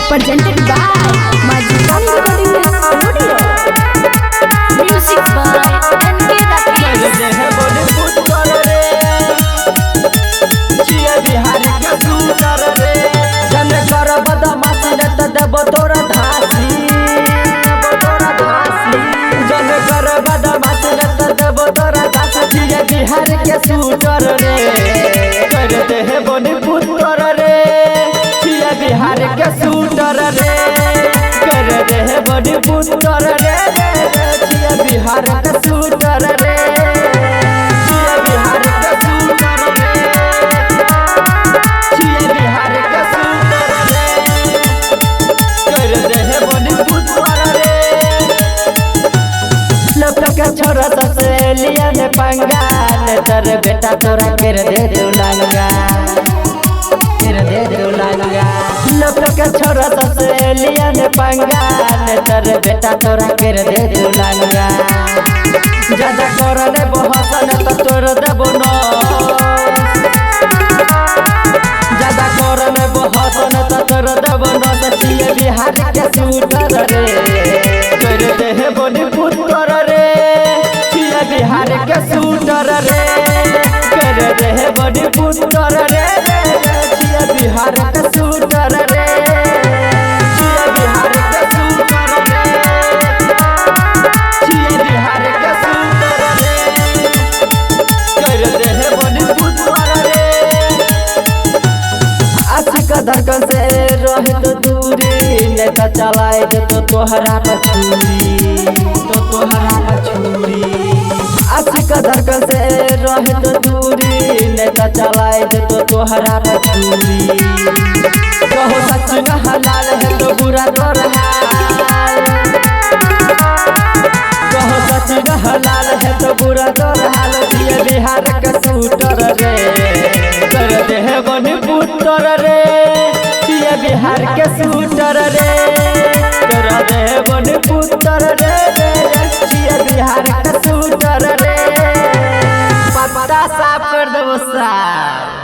presented by Majidani Recording Studio. Music by MK Bihar के shooter रे करते हैं बड़ी पुत्र रे छिया बिहार के शूटर रे करते हैं बड़ी पुत्र रे छिया बिहार के शूटर रे छिया बिहार के शूटर रे छिया बिहार के शूटर रे करते हैं बड़ी पुत्र रे लपका छोरा से लिया ने पंगा तर बेटा तोरा कर दे दुलांगा लपका छोरा से लिया ने पंगा तर बेटा तोरा कर दे दुलांगा ज्यादा करने बहसन तो तोर देबो न ज्यादा करने बहसन तो तोर देबो न सचिए बिहार के शूटर रे करते हैं बड़ी पुत्र रे बिहार के शूटर रे करते हैं बड़ी पुत्र रे छिया बिहार के शूटर रे छिया बिहार के शूटर रे छिया बिहार के शूटर रे करते हैं बड़ी पुत्र रे आशिक धड़कन से रहे तो दूरी नहीं तो चलाए तो तोहरा पछूरी आशिक धड़कन से रहे तो दूरी नहीं तो चलाए तो तोहरा पछूरी कहो सच हलाल है तो बुरा तोर हाल कहो सच हलाल है तो बुरा तोर हाल जिए बिहार के शूटर रे करते हैं बड़ी पुत्र रे जिए बिहार के शूटर रे करते हैं बड़ी पुत्र रे जिए बिहार के शूटर रे पत्ता साफ कर दो सार।